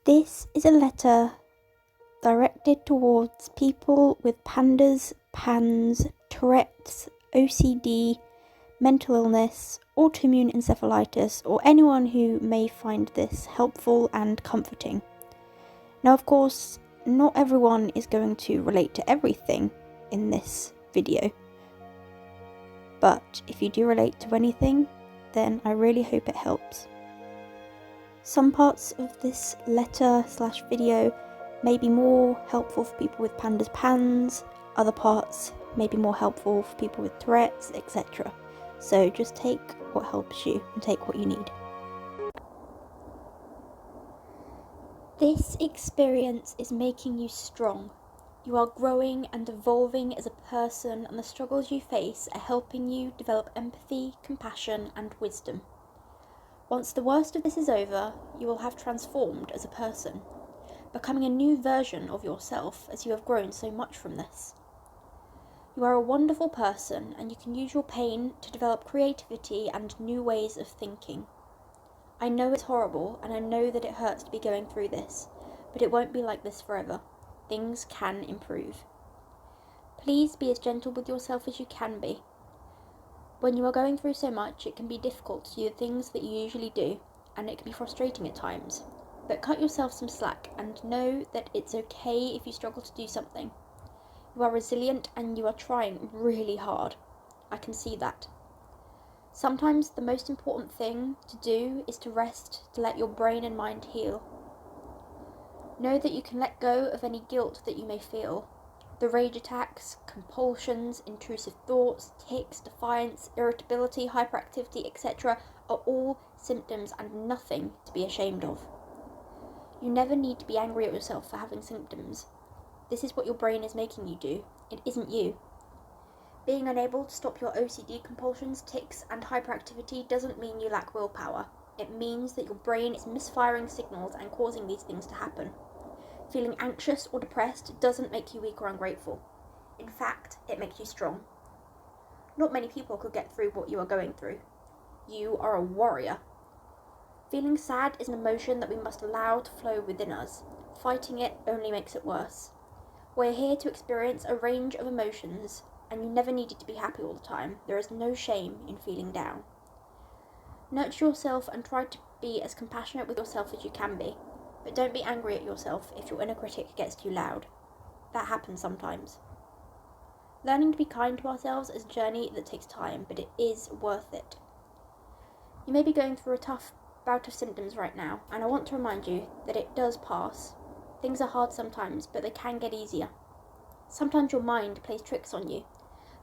This is a letter directed towards people with PANDAS, PANS, Tourette's, OCD, mental illness, autoimmune encephalitis, or anyone who may find this helpful and comforting. Now, of course, not everyone is going to relate to everything in this video, but if you do relate to anything, then I really hope it helps. Some parts of this letter/video may be more helpful for people with PANDAS, PANS, other parts may be more helpful for people with Tourette's, etc. So just take what helps you and take what you need. This experience is making you strong. You are growing and evolving as a person, and the struggles you face are helping you develop empathy, compassion, and wisdom. Once the worst of this is over, you will have transformed as a person, becoming a new version of yourself as you have grown so much from this. You are a wonderful person, and you can use your pain to develop creativity and new ways of thinking. I know it's horrible, and I know that it hurts to be going through this, but it won't be like this forever. Things can improve. Please be as gentle with yourself as you can be. When you are going through so much, it can be difficult to do the things that you usually do, and it can be frustrating at times. But cut yourself some slack and know that it's okay if you struggle to do something. You are resilient and you are trying really hard. I can see that. Sometimes the most important thing to do is to rest, to let your brain and mind heal. Know that you can let go of any guilt that you may feel. The rage attacks, compulsions, intrusive thoughts, tics, defiance, irritability, hyperactivity, etc. are all symptoms and nothing to be ashamed of. You never need to be angry at yourself for having symptoms. This is what your brain is making you do. It isn't you. Being unable to stop your OCD compulsions, tics, and hyperactivity doesn't mean you lack willpower. It means that your brain is misfiring signals and causing these things to happen. Feeling anxious or depressed doesn't make you weak or ungrateful. In fact, it makes you strong. Not many people could get through what you are going through. You are a warrior. Feeling sad is an emotion that we must allow to flow within us. Fighting it only makes it worse. We're here to experience a range of emotions, and you never needed to be happy all the time. There is no shame in feeling down. Nurture yourself and try to be as compassionate with yourself as you can be. But don't be angry at yourself if your inner critic gets too loud. That happens sometimes. Learning to be kind to ourselves is a journey that takes time, but it is worth it. You may be going through a tough bout of symptoms right now, and I want to remind you that it does pass. Things are hard sometimes, but they can get easier. Sometimes your mind plays tricks on you,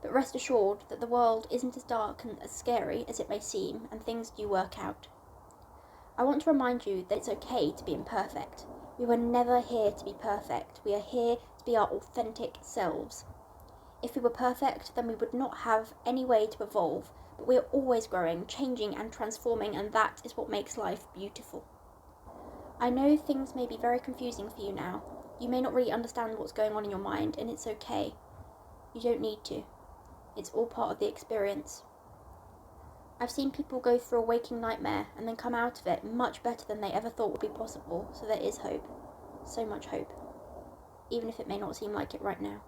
but rest assured that the world isn't as dark and as scary as it may seem, and things do work out. I want to remind you that it's okay to be imperfect. We were never here to be perfect. We are here to be our authentic selves. If we were perfect, then we would not have any way to evolve, but we are always growing, changing and transforming, and that is what makes life beautiful. I know things may be very confusing for you now. You may not really understand what's going on in your mind, and it's okay. You don't need to. It's all part of the experience. I've seen people go through a waking nightmare and then come out of it much better than they ever thought would be possible, so there is hope. So much hope. Even if it may not seem like it right now.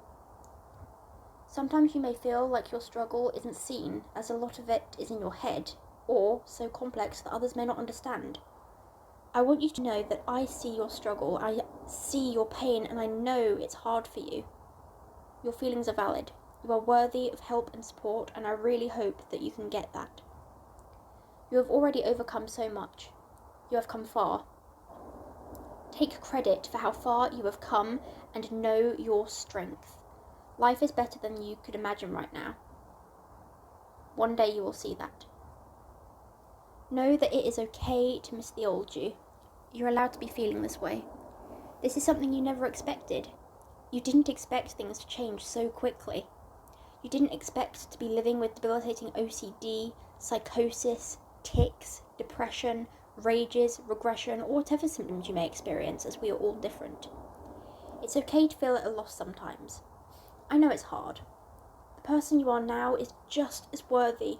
Sometimes you may feel like your struggle isn't seen, as a lot of it is in your head, or so complex that others may not understand. I want you to know that I see your struggle, I see your pain, and I know it's hard for you. Your feelings are valid. You are worthy of help and support, and I really hope that you can get that. You have already overcome so much. You have come far. Take credit for how far you have come and know your strength. Life is better than you could imagine right now. One day you will see that. Know that it is okay to miss the old you. You're allowed to be feeling this way. This is something you never expected. You didn't expect things to change so quickly. You didn't expect to be living with debilitating OCD, psychosis, tics, depression, rages, regression, or whatever symptoms you may experience, as we are all different. It's okay to feel at a loss sometimes. I know it's hard. The person you are now is just as worthy,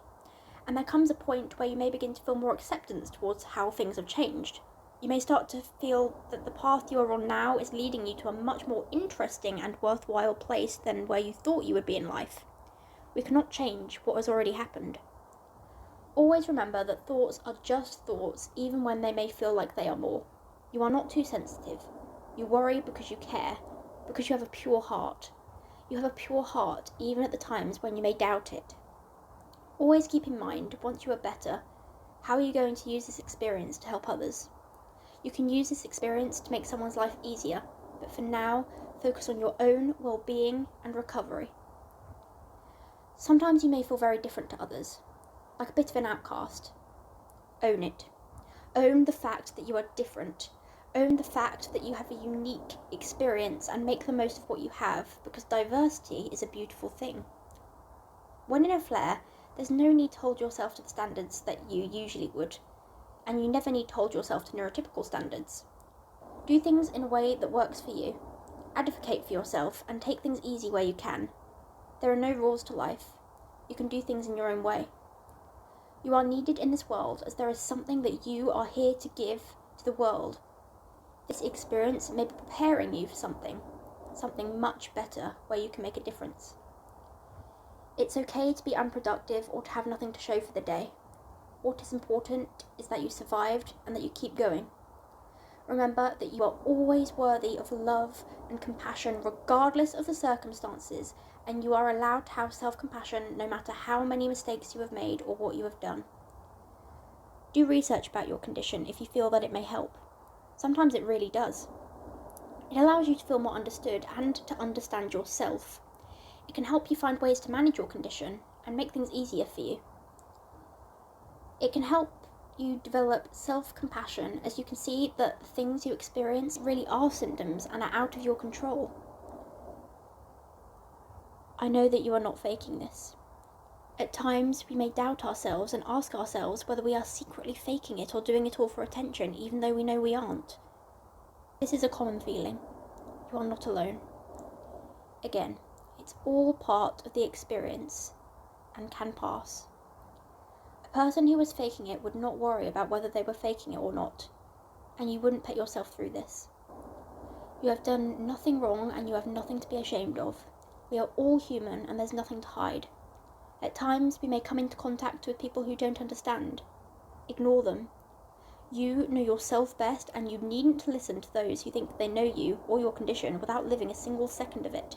and there comes a point where you may begin to feel more acceptance towards how things have changed. You may start to feel that the path you are on now is leading you to a much more interesting and worthwhile place than where you thought you would be in life. We cannot change what has already happened. Always remember that thoughts are just thoughts, even when they may feel like they are more. You are not too sensitive. You worry because you care, because you have a pure heart. You have a pure heart even at the times when you may doubt it. Always keep in mind, once you are better, how are you going to use this experience to help others? You can use this experience to make someone's life easier, but for now, focus on your own well-being and recovery. Sometimes you may feel very different to others, like a bit of an outcast. Own it. Own the fact that you are different. Own the fact that you have a unique experience and make the most of what you have, because diversity is a beautiful thing. When in a flare, there's no need to hold yourself to the standards that you usually would, and you never need to hold yourself to neurotypical standards. Do things in a way that works for you. Advocate for yourself and take things easy where you can. There are no rules to life. You can do things in your own way. You are needed in this world as there is something that you are here to give to the world. This experience may be preparing you for something much better where you can make a difference. It's okay to be unproductive or to have nothing to show for the day. What is important is that you survived and that you keep going. Remember that you are always worthy of love and compassion regardless of the circumstances, and you are allowed to have self-compassion no matter how many mistakes you have made or what you have done. Do research about your condition if you feel that it may help. Sometimes it really does. It allows you to feel more understood and to understand yourself. It can help you find ways to manage your condition and make things easier for you. It can help you develop self-compassion as you can see that the things you experience really are symptoms and are out of your control. I know that you are not faking this. At times, we may doubt ourselves and ask ourselves whether we are secretly faking it or doing it all for attention, even though we know we aren't. This is a common feeling. You are not alone. Again, it's all part of the experience and can pass. A person who was faking it would not worry about whether they were faking it or not, and you wouldn't put yourself through this. You have done nothing wrong and you have nothing to be ashamed of. We are all human and there's nothing to hide. At times we may come into contact with people who don't understand. Ignore them. You know yourself best and you needn't listen to those who think they know you or your condition without living a single second of it.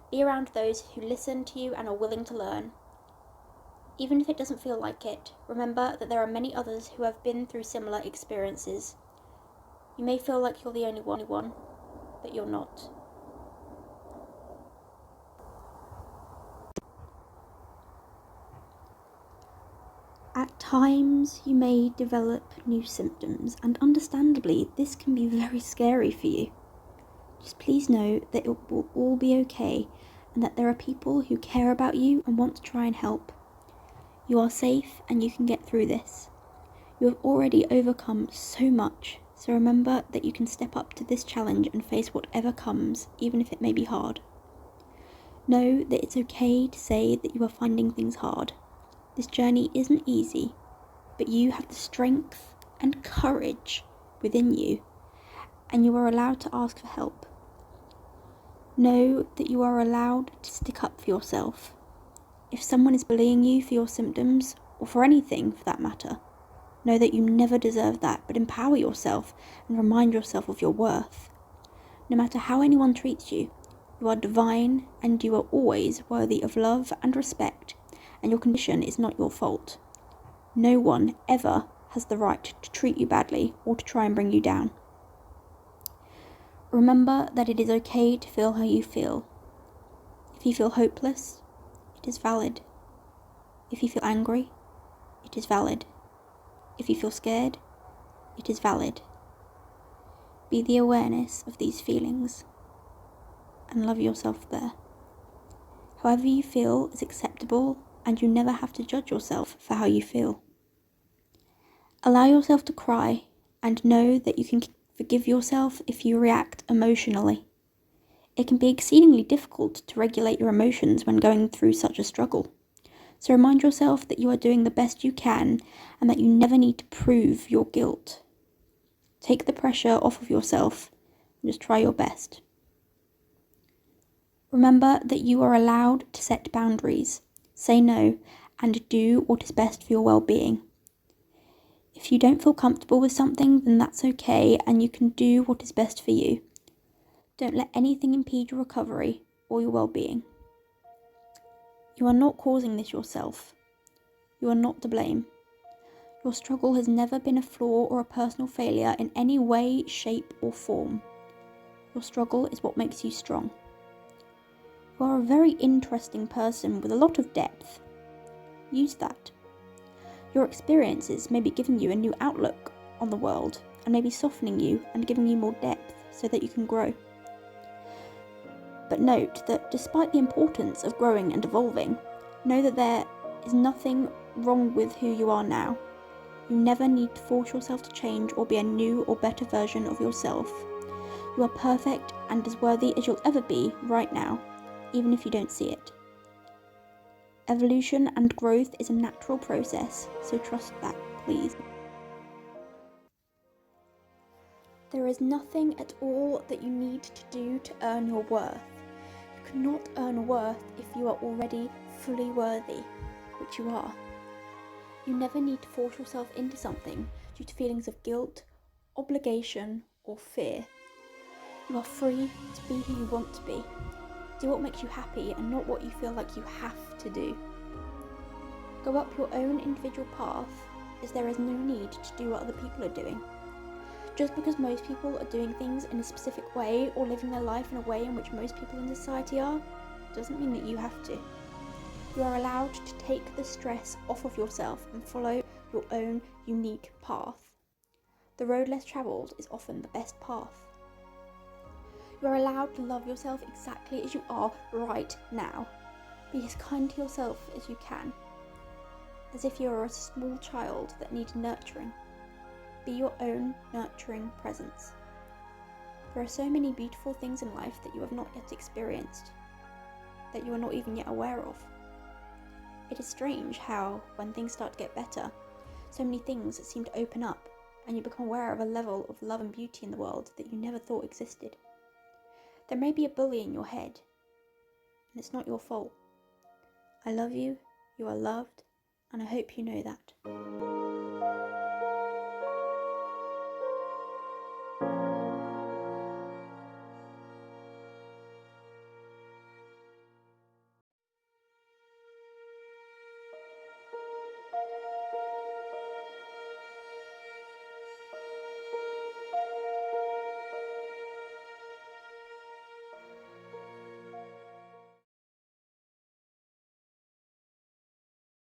Be around those who listen to you and are willing to learn. Even if it doesn't feel like it, remember that there are many others who have been through similar experiences. You may feel like you're the only one, but you're not. At times, you may develop new symptoms, and understandably, this can be very scary for you. Just please know that it will all be okay, and that there are people who care about you and want to try and help. You are safe and you can get through this. You have already overcome so much, so remember that you can step up to this challenge and face whatever comes, even if it may be hard. Know that it's okay to say that you are finding things hard. This journey isn't easy, but you have the strength and courage within you, and you are allowed to ask for help. Know that you are allowed to stick up for yourself. If someone is bullying you for your symptoms, or for anything for that matter, know that you never deserve that, but empower yourself and remind yourself of your worth. No matter how anyone treats you, you are divine and you are always worthy of love and respect, and your condition is not your fault. No one ever has the right to treat you badly or to try and bring you down. Remember that it is okay to feel how you feel. If you feel hopeless, it is valid. If you feel angry, it is valid. If you feel scared, it is valid. Be the awareness of these feelings and love yourself there. However you feel is acceptable, and you never have to judge yourself for how you feel. Allow yourself to cry and know that you can forgive yourself if you react emotionally. It can be exceedingly difficult to regulate your emotions when going through such a struggle. So remind yourself that you are doing the best you can and that you never need to prove your guilt. Take the pressure off of yourself and just try your best. Remember that you are allowed to set boundaries, say no, and do what is best for your well-being. If you don't feel comfortable with something, then that's okay, and you can do what is best for you. Don't let anything impede your recovery or your well-being. You are not causing this yourself. You are not to blame. Your struggle has never been a flaw or a personal failure in any way, shape, or form. Your struggle is what makes you strong. You are a very interesting person with a lot of depth. Use that. Your experiences may be giving you a new outlook on the world and may be softening you and giving you more depth so that you can grow. But note that despite the importance of growing and evolving, know that there is nothing wrong with who you are now. You never need to force yourself to change or be a new or better version of yourself. You are perfect and as worthy as you'll ever be right now, even if you don't see it. Evolution and growth is a natural process, so trust that, please. There is nothing at all that you need to do to earn your worth. You cannot earn worth if you are already fully worthy, which you are. You never need to force yourself into something due to feelings of guilt, obligation, or fear. You are free to be who you want to be. Do what makes you happy and not what you feel like you have to do. Go up your own individual path, as there is no need to do what other people are doing. Just because most people are doing things in a specific way or living their life in a way in which most people in society are, doesn't mean that you have to. You are allowed to take the stress off of yourself and follow your own unique path. The road less travelled is often the best path. You are allowed to love yourself exactly as you are right now. Be as kind to yourself as you can, as if you are a small child that needs nurturing. Be your own nurturing presence. There are so many beautiful things in life that you have not yet experienced, that you are not even yet aware of. It is strange how, when things start to get better, so many things seem to open up and you become aware of a level of love and beauty in the world that you never thought existed. There may be a bully in your head, and it's not your fault. I love you, you are loved, and I hope you know that.